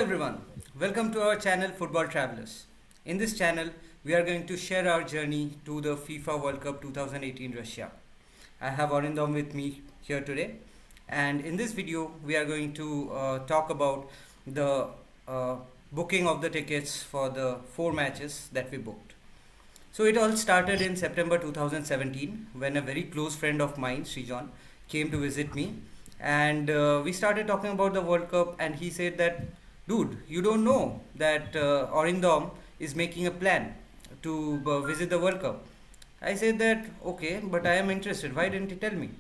everyone, welcome to our channel Football Travelers. In this channel, we are going to share our journey to the FIFA World Cup 2018 Russia. I have Arindam with me here today, and in this video, we are going to talk about the booking of the tickets for the four matches that we booked. So it all started in September 2017 when a very close friend of mine, Srijan, came to visit me, and we started talking about the World Cup. And he said that, dude, you don't know that Orindom is making a plan to visit the World Cup. I said that, okay, but I am interested. Why didn't he tell me?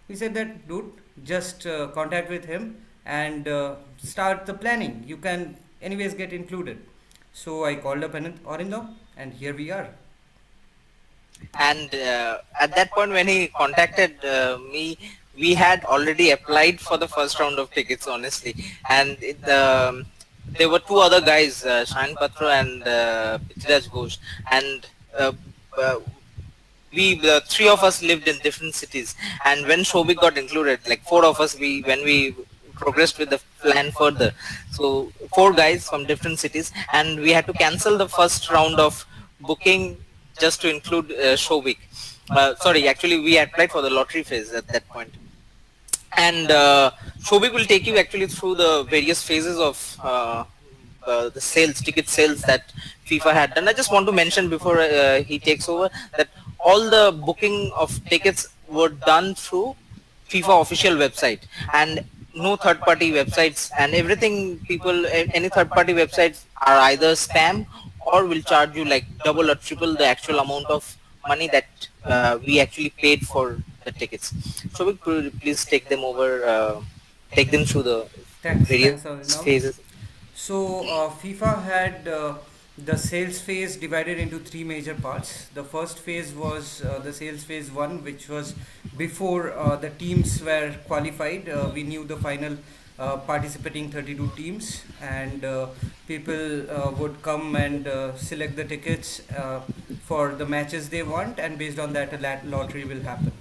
He said that, dude, just contact with him and start the planning. You can anyways get included. So I called up Orindom, and here we are. And at that point when he contacted me, we had already applied for the first round of tickets, honestly. And there were two other guys, Shahin Patra and Prithviraj Ghosh, and uh, uh, the three of us lived in different cities. And when Shobik got included, like four of us, when we progressed with the plan further, so four guys from different cities, and we had to cancel the first round of booking just to include Shobik. Sorry, actually we applied for the lottery phase at that point. And Shobik will take you actually through the various phases of the ticket sales that FIFA had done. I just want to mention before he takes over that all the booking of tickets were done through FIFA official website, and no third party websites, and everything any third party websites are either spam or will charge you like double or triple the actual amount of money that we actually paid for the tickets. So we please take them over, take them through the Thanks, various Arindam. phases. So, FIFA had the sales phase divided into three major parts. The first phase was the sales phase one, which was before the teams were qualified. We knew the final participating 32 teams, and people would come and select the tickets for the matches they want, and based on that, a lottery will happen.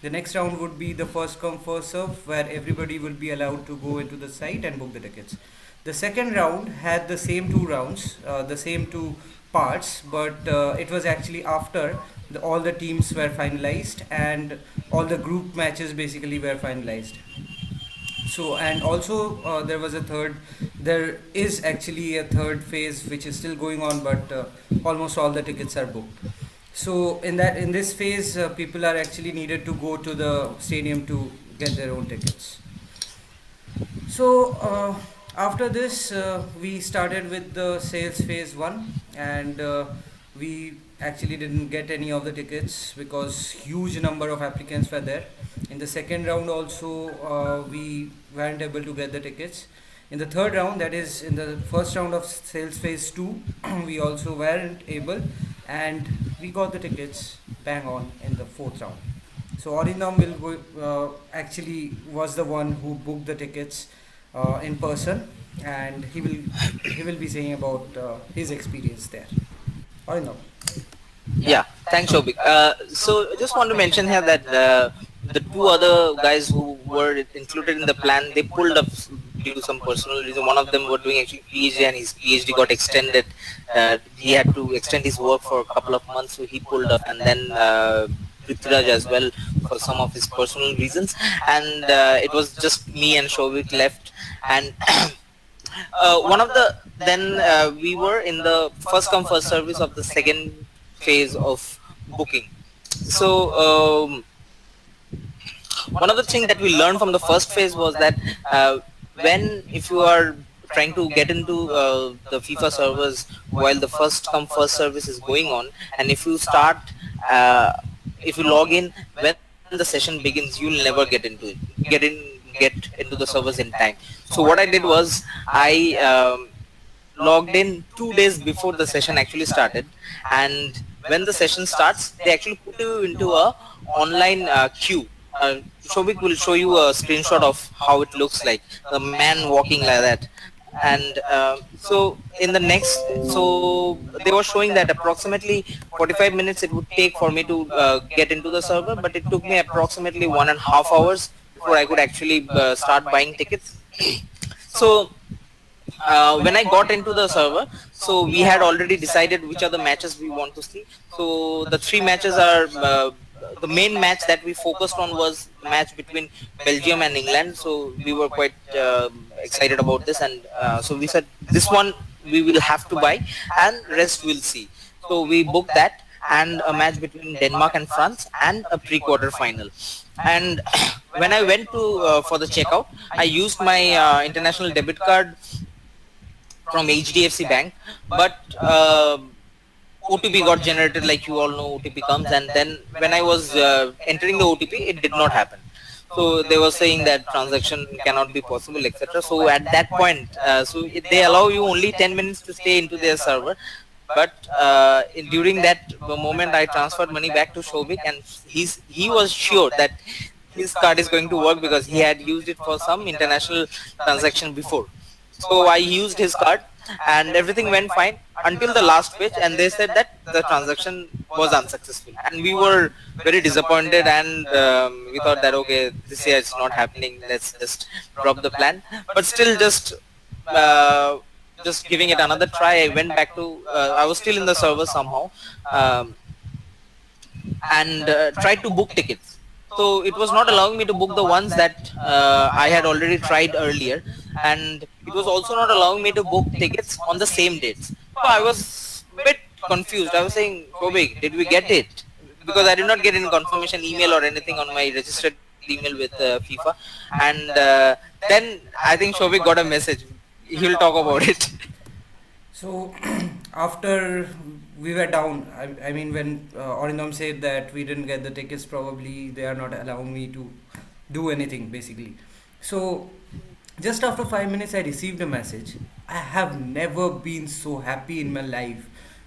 The next round would be the first come first serve, where everybody will be allowed to go into the site and book the tickets. The second round had the same two rounds, the same two parts, but it was actually after all the teams were finalized and all the group matches basically were finalized. So, and also there is actually a third phase which is still going on, but almost all the tickets are booked. So in this phase, people are actually needed to go to the stadium to get their own tickets. So after this, we started with the sales phase one, and we actually didn't get any of the tickets because huge number of applicants were there. In the second round also, we weren't able to get the tickets. In the third round, that is in the first round of sales phase two, we also weren't able, and we got the tickets bang on in the fourth round. So Orindam will actually was the one who booked the tickets in person, and he will be saying about his experience there. Orindam. Yeah, thanks, Shobik. So I just want to mention here that the two other guys who were included in the plan, they pulled up due to some personal reason. One of them were doing actually PhD, and his PhD got extended. He had to extend his work for a couple of months, so he pulled up. And then Prithviraj as well for some of his personal reasons. And it was just me and Shobik left. And one of the then we were in the first come first service of the second phase of booking. So one of the things that we learned from the first phase was that when if you are trying to get into the FIFA servers while the first come first service is going on, and if you start uh, if you log in when the session begins, you'll never get into the servers in time. So what I did was I logged in 2 days before the session actually started, and when the session starts, they actually put you into a online queue. Shobik will show you a screenshot of how it looks like, the man walking like that. And so in the next, so they were showing that approximately 45 minutes it would take for me to get into the server, but it took me approximately 1.5 hours before I could actually start buying tickets. So when I got into the server, so we had already decided which are the matches we want to see. So the three matches are the main match that we focused on was the match between Belgium and England. So we were quite excited about this, and so we said this one we will have to buy, and rest we'll see. So we booked that and a match between Denmark and France and a pre-quarter final. And when I went to for the checkout, I used my international debit card from HDFC Bank, but OTP got generated, like you all know OTP comes, and then when I was entering the OTP, it did not happen. So they were saying that transaction cannot be possible, etc. So at that point, they allow you only 10 minutes to stay into their server, but during that moment, I transferred money back to Shobik, and he was sure that his card is going to work because he had used it for some international transaction before. So I used his card and everything went fine until the last page, and they said that the transaction was unsuccessful, and we were very disappointed, and we thought that okay, this year it's not happening, let's just drop the plan. But still, uh, just giving it another try, I went back to I was still in the server somehow, um, and tried to book tickets. So it was not allowing me to book the ones that I had already tried earlier, and it was also not allowing me to book tickets on the same dates. So I was a bit confused. I was saying, Kobik, did we get it? Because I did not get any confirmation email or anything on my registered email with FIFA. And then I think Shobik got a message. He'll talk about it. So after we were down, I mean, when Orindam said that we didn't get the tickets, probably they are not allowing me to do anything basically. So just after 5 minutes, I received a message. I have never been so happy in my life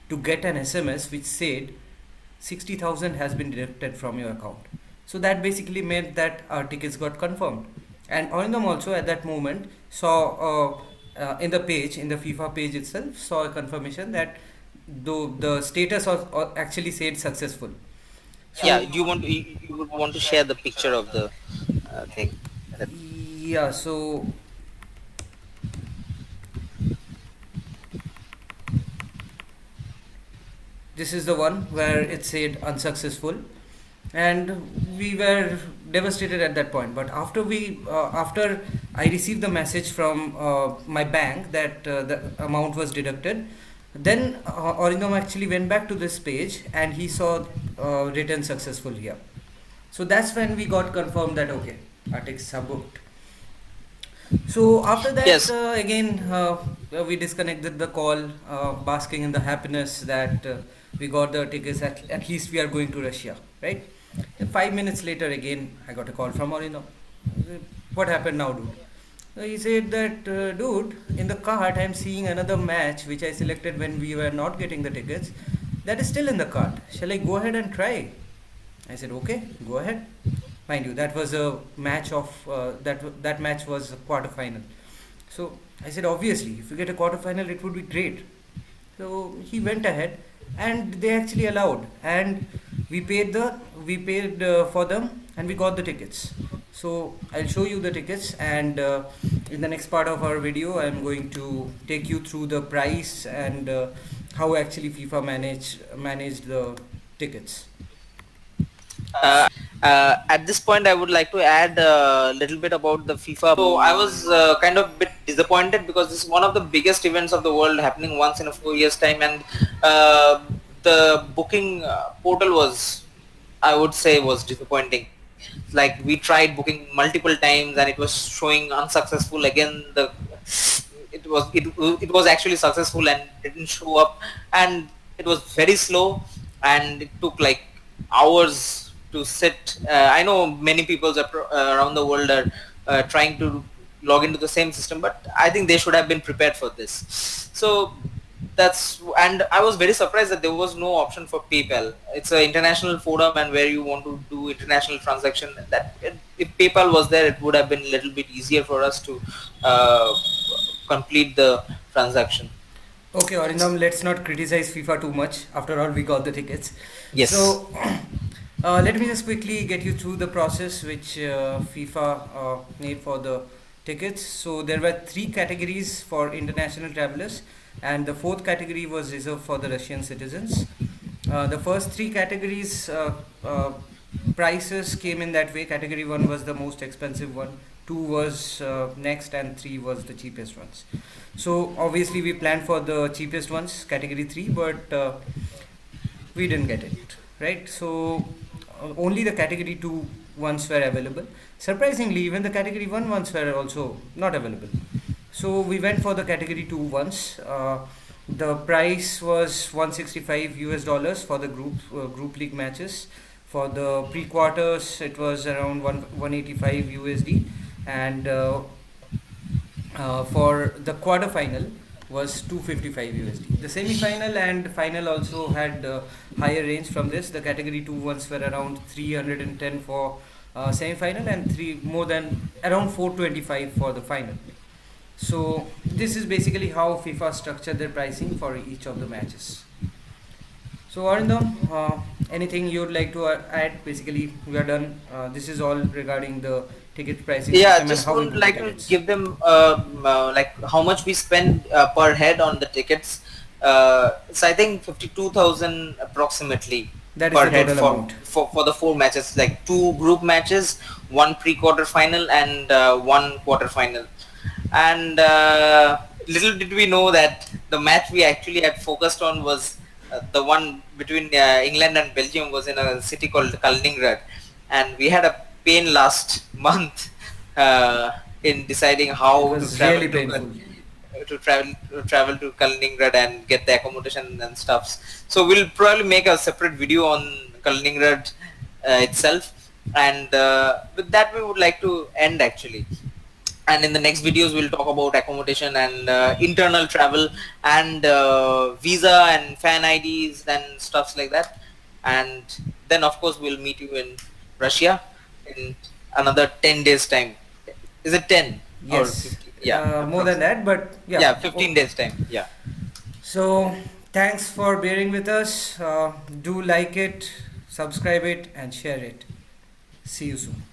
to get an SMS which said 60,000 has been deducted from your account. So that basically meant that our tickets got confirmed. And Orindam also at that moment saw in the page, in the FIFA page itself, saw a confirmation that though the status was actually said successful. Yeah, So you would want to share the picture of the thing. yeah, so this is the one where it said unsuccessful, and we were devastated at that point. But after I received the message from my bank that the amount was deducted, then Orindam actually went back to this page and he saw written successful here. So that's when we got confirmed that okay, our tickets are booked. So after that, Yes. again, we disconnected the call, basking in the happiness that we got the tickets. At least we are going to Russia, right? And 5 minutes later, again, I got a call from Orino. What happened now, dude? So he said that, dude, in the cart, I'm seeing another match which I selected when we were not getting the tickets. That is still in the cart. Shall I go ahead and try? I said, okay, go ahead. Mind you, that was a match of that match was a quarter final. So I said, obviously, if we get a quarter final, it would be great. So he went ahead, and they actually allowed, and we paid for them, and we got the tickets. So I'll show you the tickets, and in the next part of our video, I'm going to take you through the price and how actually FIFA managed the tickets. At this point, I would like to add a little bit about the FIFA. So I was kind of a bit disappointed because this is one of the biggest events of the world happening once in a 4 years time, and the booking portal was, I would say, was disappointing. Like we tried booking multiple times and it was showing unsuccessful. Again, it was actually successful and didn't show up, and it was very slow, and it took like hours to sit. I know many people around the world are trying to log into the same system, but I think they should have been prepared for this. So and I was very surprised that there was no option for PayPal. It's an international forum, and where you want to do international transaction, if PayPal was there, it would have been a little bit easier for us to complete the transaction. Okay, Arindam, let's not criticize FIFA too much. After all, we got the tickets. Yes. So, let me just quickly get you through the process which FIFA made for the tickets. So there were three categories for international travelers, and the fourth category was reserved for the Russian citizens. The first three categories prices came in that way. Category 1 was the most expensive one, 2 was next, and 3 was the cheapest ones. So obviously we planned for the cheapest ones, category 3, but we didn't get it, right? So only the category 2 ones were available. Surprisingly, even the category 1 ones were also not available. So we went for the category 2 ones. The price was 165 US dollars for the group league matches. For the pre-quarters, it was around 185 USD, and for the quarter final was 255 USD. The semi-final and final also had higher range from this. The category 2 ones were around 310 for semi-final, and three more than around 425 for the final. So this is basically how FIFA structured their pricing for each of the matches. So Arindam, anything you'd like to add? Basically, we are done. This is all regarding the ticket pricing Yeah, system and just how we would book the like to tickets. give them like how much we spend per head on the tickets. So I think 52,000 approximately That is per the head total amount. for the four matches, like two group matches, one pre-quarter final, and one quarter final. And little did we know that the match we actually had focused on was the one between England and Belgium, was in a city called Kaliningrad, and we had a pain last month in deciding It how to was really painful. travel to Kaliningrad and get the accommodation and stuffs. So we'll probably make a separate video on Kaliningrad itself, and with that we would like to end actually. And in the next videos we'll talk about accommodation and internal travel and visa and fan IDs and stuffs like that. And then of course we'll meet you in Russia in another 10 days time. Is it 10 or Yes, 15? Yeah, more than approximately. that, but yeah. Yeah, 15 days time. Yeah. So thanks for bearing with us. Do like it, subscribe it, and share it. See you soon.